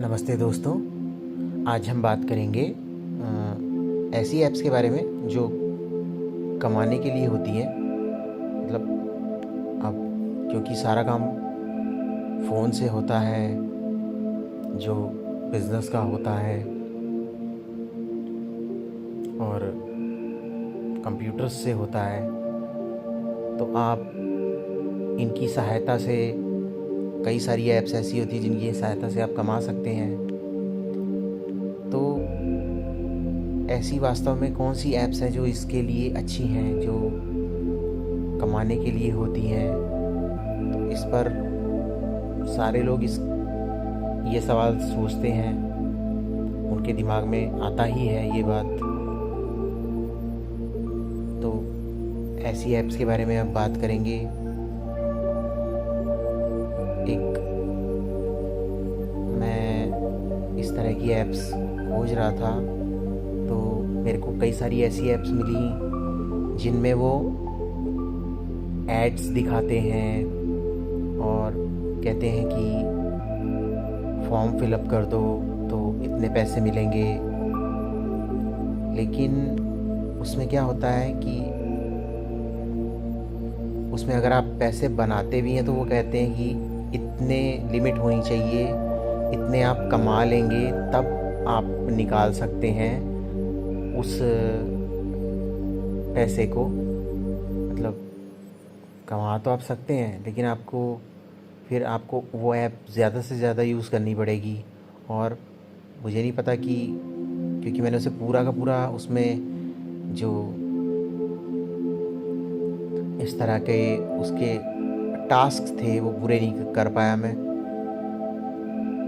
नमस्ते दोस्तों। आज हम बात करेंगे ऐसी ऐप्स के बारे में जो कमाने के लिए होती हैं। मतलब अब क्योंकि सारा काम फ़ोन से होता है, जो बिज़नेस का होता है और कंप्यूटर्स से होता है, तो आप इनकी सहायता से कई सारी ऐप्स ऐसी होती हैं जिनकी सहायता से आप कमा सकते हैं। तो ऐसी वास्तव में कौन सी ऐप्स हैं जो इसके लिए अच्छी हैं, जो कमाने के लिए होती हैं? तो इस पर सारे लोग ये सवाल सोचते हैं, उनके दिमाग में आता ही है ये बात। तो ऐसी ऐप्स के बारे में अब बात करेंगे। मैं इस तरह की ऐप्स खोज रहा था, तो मेरे को कई सारी ऐसी ऐप्स मिली जिनमें वो एड्स दिखाते हैं और कहते हैं कि फॉर्म फिलअप कर दो तो इतने पैसे मिलेंगे। लेकिन उसमें क्या होता है कि उसमें अगर आप पैसे बनाते भी हैं तो वो कहते हैं कि इतने लिमिट होनी चाहिए, इतने आप कमा लेंगे तब आप निकाल सकते हैं उस पैसे को। मतलब कमा तो आप सकते हैं, लेकिन आपको वो ऐप ज़्यादा से ज़्यादा यूज़ करनी पड़ेगी। और मुझे नहीं पता कि क्योंकि मैंने उसे पूरा का पूरा उसमें जो इस तरह के उसके टास्क थे वो पूरे नहीं कर पाया मैं।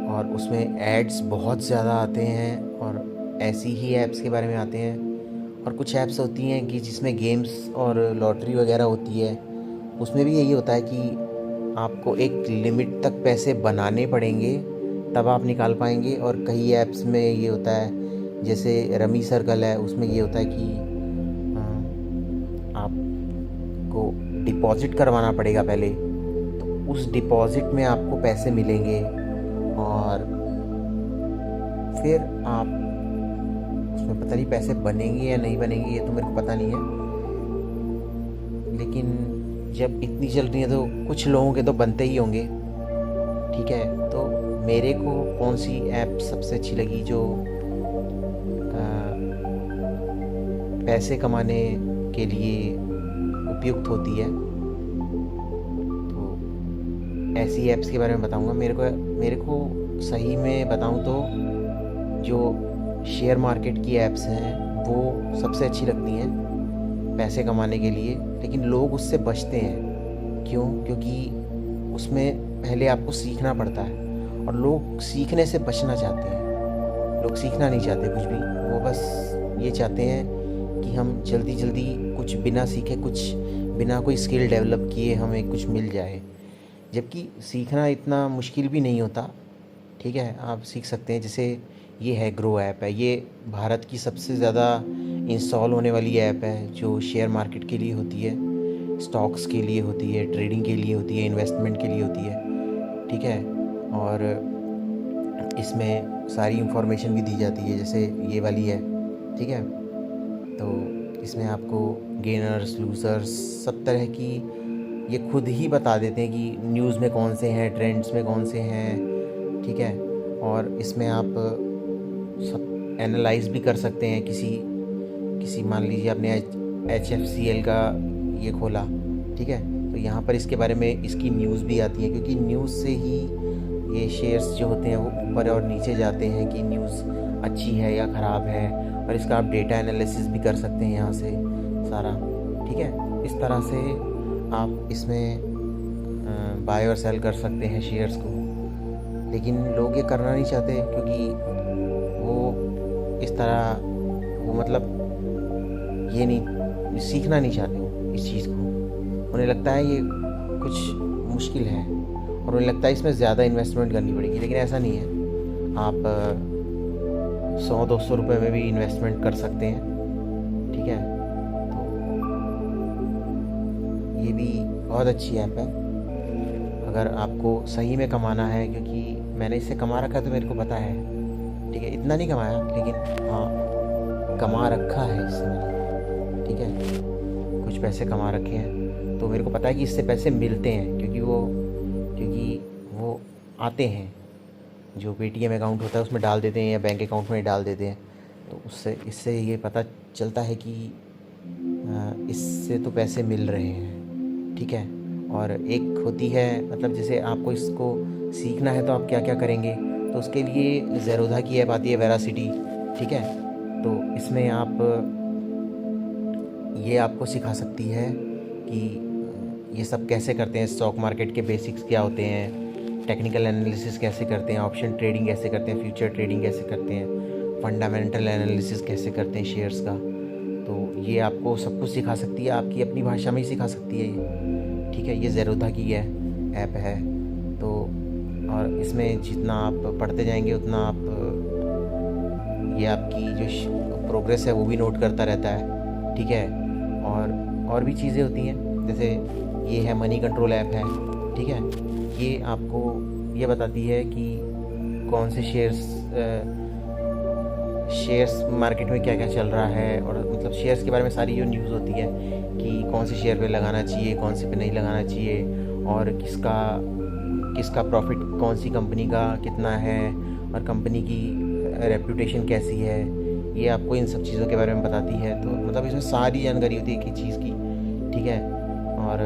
और उसमें एड्स बहुत ज़्यादा आते हैं और ऐसी ही ऐप्स के बारे में आते हैं। और कुछ ऐप्स होती हैं कि जिसमें गेम्स और लॉटरी वगैरह होती है, उसमें भी यही होता है कि आपको एक लिमिट तक पैसे बनाने पड़ेंगे तब आप निकाल पाएंगे। और कई ऐप्स में ये होता है, जैसे रमी सर्कल है, उसमें ये होता है कि आपको डिपॉज़िट करवाना पड़ेगा पहले, तो उस डिपॉज़िट में आपको पैसे मिलेंगे और फिर आप उसमें पता नहीं पैसे बनेंगे या नहीं बनेंगे, ये तो मेरे को पता नहीं है। लेकिन जब इतनी चल रही है तो कुछ लोगों के तो बनते ही होंगे। ठीक है, तो मेरे को कौन सी ऐप सबसे अच्छी लगी जो पैसे कमाने के लिए उपयुक्त होती है, तो ऐसी ऐप्स के बारे में बताऊंगा। मेरे को सही में बताऊं तो जो शेयर मार्केट की ऐप्स हैं वो सबसे अच्छी लगती हैं पैसे कमाने के लिए। लेकिन लोग उससे बचते हैं। क्यों? क्योंकि उसमें पहले आपको सीखना पड़ता है और लोग सीखने से बचना चाहते हैं। लोग सीखना नहीं चाहते कुछ भी, वो बस ये चाहते हैं कि हम जल्दी जल्दी कुछ बिना सीखे, कुछ बिना कोई स्किल डेवलप किए हमें कुछ मिल जाए। जबकि सीखना इतना मुश्किल भी नहीं होता। ठीक है, आप सीख सकते हैं। जैसे ये है ग्रो ऐप है, ये भारत की सबसे ज़्यादा इंस्टॉल होने वाली ऐप है, जो शेयर मार्केट के लिए होती है, स्टॉक्स के लिए होती है, ट्रेडिंग के लिए होती है, इन्वेस्टमेंट के लिए होती है। ठीक है, और इसमें सारी इंफॉर्मेशन भी दी जाती है, जैसे ये वाली है। ठीक है, तो इसमें आपको गेनर्स, लूज़र्स, सब तरह की ये खुद ही बता देते हैं कि न्यूज़ में कौन से हैं, ट्रेंड्स में कौन से हैं। ठीक है, और इसमें आप सब एनालाइज भी कर सकते हैं। किसी मान लीजिए आपने HFCL का ये खोला, ठीक है, तो यहाँ पर इसके बारे में इसकी न्यूज़ भी आती है, क्योंकि न्यूज़ से ही ये शेयर्स जो होते हैं वो ऊपर और नीचे जाते हैं कि न्यूज़ अच्छी है या ख़राब है। और इसका आप डेटा एनालिसिस भी कर सकते हैं यहाँ से सारा। ठीक है, इस तरह से आप इसमें बाय और सेल कर सकते हैं शेयर्स को। लेकिन लोग ये करना नहीं चाहते, क्योंकि वो इस तरह वो मतलब ये नहीं सीखना नहीं चाहते वो इस चीज़ को। उन्हें लगता है ये कुछ मुश्किल है और उन्हें लगता है इसमें ज़्यादा इन्वेस्टमेंट करनी पड़ेगी। लेकिन ऐसा नहीं है, आप 100-200 रुपये में भी इन्वेस्टमेंट कर सकते हैं। ठीक है, तो ये भी बहुत अच्छी ऐप है अगर आपको सही में कमाना है, क्योंकि मैंने इससे कमा रखा है तो मेरे को पता है, ठीक है। इतना नहीं कमाया लेकिन हाँ कमा रखा है इससे मैंने, ठीक है। कुछ पैसे कमा रखे हैं तो मेरे को पता है कि इससे पैसे मिलते हैं, क्योंकि वो आते हैं, जो पेटीएम अकाउंट होता है उसमें डाल देते हैं या बैंक अकाउंट में डाल देते हैं। तो उससे इससे ये पता चलता है कि इससे तो पैसे मिल रहे हैं, ठीक है। और एक होती है, मतलब जैसे आपको इसको सीखना है तो आप क्या क्या करेंगे, तो उसके लिए ज़ेरोधा की ऐप आती है, वेरासिटी, ठीक है। तो इसमें आप ये आपको सिखा सकती है कि ये सब कैसे करते हैं, स्टॉक मार्केट के बेसिक्स क्या होते हैं, टेक्निकल एनालिसिस कैसे करते हैं, ऑप्शन ट्रेडिंग कैसे करते हैं, फ्यूचर ट्रेडिंग कैसे करते हैं, फंडामेंटल एनालिसिस कैसे करते हैं शेयर्स का। तो ये आपको सब कुछ सिखा सकती है, आपकी अपनी भाषा में ही सिखा सकती है ये, ठीक है। ये ज़ेरोधा की है ऐप है। तो और इसमें जितना आप पढ़ते जाएंगे उतना आप ये आपकी जो प्रोग्रेस है वो भी नोट करता रहता है, ठीक है। और भी चीज़ें होती हैं, जैसे ये है मनी कंट्रोल ऐप है, ठीक है। ये आपको ये बताती है कि कौन से शेयर्स मार्केट में क्या क्या चल रहा है, और मतलब शेयर्स के बारे में सारी जो न्यूज़ होती है कि कौन से शेयर पे लगाना चाहिए, कौन से पे नहीं लगाना चाहिए, और किसका प्रॉफिट कौन सी कंपनी का कितना है, और कंपनी की रेप्यूटेशन कैसी है, ये आपको इन सब चीज़ों के बारे में बताती है। तो मतलब इसमें सारी जानकारी होती है एक ही चीज़ की, ठीक है। और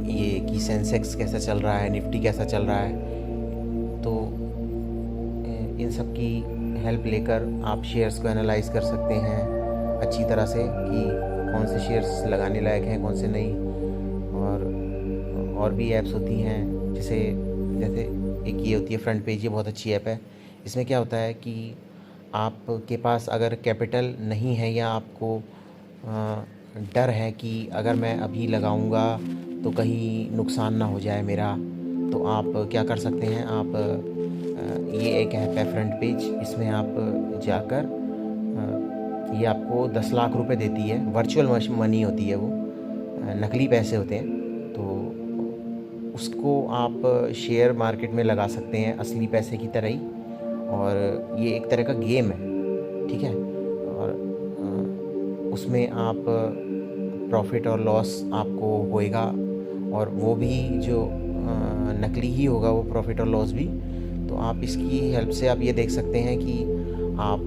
ये कि सेंसेक्स कैसा चल रहा है, निफ्टी कैसा चल रहा है, तो इन सब की हेल्प लेकर आप शेयर्स को एनालाइज कर सकते हैं अच्छी तरह से कि कौन से शेयर्स लगाने लायक हैं, कौन से नहीं। और भी ऐप्स होती हैं, जैसे एक ये होती है फ्रंट पेज, ये बहुत अच्छी ऐप है। इसमें क्या होता है कि आपके पास अगर कैपिटल नहीं है या आपको डर है कि अगर मैं अभी लगाऊंगा तो कहीं नुकसान ना हो जाए मेरा, तो आप क्या कर सकते हैं, आप ये एक ऐप है फ्रंट पेज, इसमें आप जाकर ये आपको 10 लाख रुपए देती है। वर्चुअल मनी होती है वो, नकली पैसे होते हैं। तो उसको आप शेयर मार्केट में लगा सकते हैं असली पैसे की तरह ही, और ये एक तरह का गेम है, ठीक है। और उसमें आप प्रॉफिट और लॉस आपको होएगा, और वो भी जो नकली ही होगा वो प्रॉफिट और लॉस भी। तो आप इसकी हेल्प से आप ये देख सकते हैं कि आप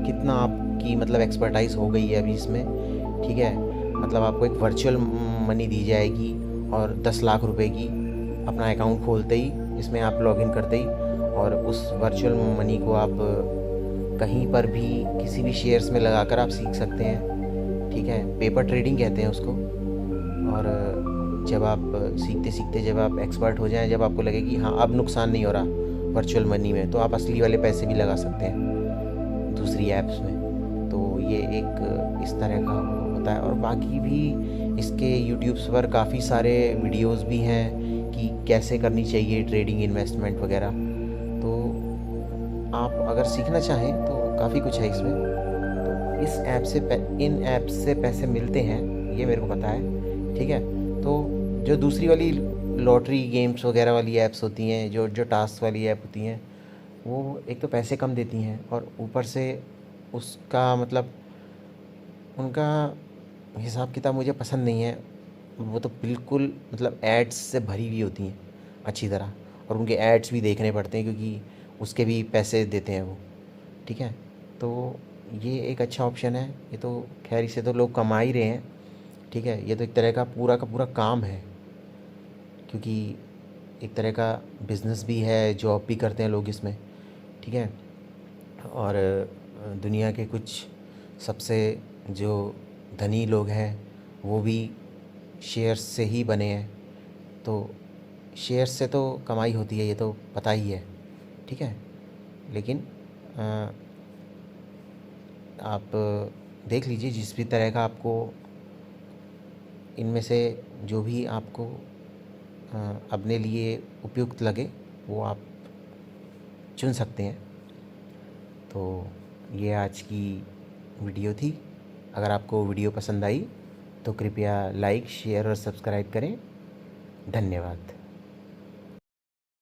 कितना आपकी मतलब एक्सपर्टाइज हो गई है अभी इसमें, ठीक है। मतलब आपको एक वर्चुअल मनी दी जाएगी, और 10 लाख रुपए की अपना अकाउंट खोलते ही, इसमें आप लॉगिन करते ही, और उस वर्चुअल मनी को आप कहीं पर भी किसी भी शेयर्स में लगाकर आप सीख सकते हैं, ठीक है। पेपर ट्रेडिंग कहते हैं उसको। और जब आप सीखते सीखते जब आप एक्सपर्ट हो जाएं, जब आपको लगे कि हाँ अब नुकसान नहीं हो रहा वर्चुअल मनी में, तो आप असली वाले पैसे भी लगा सकते हैं दूसरी ऐप्स में। तो ये एक इस तरह का होता है। और बाकी भी इसके यूट्यूब्स पर काफ़ी सारे वीडियोस भी हैं कि कैसे करनी चाहिए ट्रेडिंग, इन्वेस्टमेंट वगैरह। तो आप अगर सीखना चाहें तो काफ़ी कुछ है इसमें। तो इन ऐप से पैसे मिलते हैं, ये मेरे को पता है, ठीक है। तो जो दूसरी वाली लॉटरी गेम्स वगैरह वाली ऐप्स होती हैं, जो टास्क वाली ऐप होती हैं, वो एक तो पैसे कम देती हैं, और ऊपर से उसका मतलब उनका हिसाब किताब मुझे पसंद नहीं है। वो तो बिल्कुल मतलब एड्स से भरी हुई होती हैं अच्छी तरह, और उनके एड्स भी देखने पड़ते हैं क्योंकि उसके भी पैसे देते हैं वो, ठीक है। तो ये एक अच्छा ऑप्शन है। ये तो खैर इसे तो लोग कमा ही रहे हैं, ठीक है। ये तो एक तरह का पूरा काम है, क्योंकि एक तरह का बिज़नेस भी है, जॉब भी करते हैं लोग इसमें, ठीक है। और दुनिया के कुछ सबसे जो धनी लोग हैं वो भी शेयर्स से ही बने हैं। तो शेयर्स से तो कमाई होती है, ये तो पता ही है, ठीक है। लेकिन आप देख लीजिए जिस भी तरह का आपको इनमें से जो भी आपको अपने लिए उपयुक्त लगे वो आप चुन सकते हैं। तो ये आज की वीडियो थी। अगर आपको वीडियो पसंद आई तो कृपया लाइक, शेयर और सब्सक्राइब करें। धन्यवाद।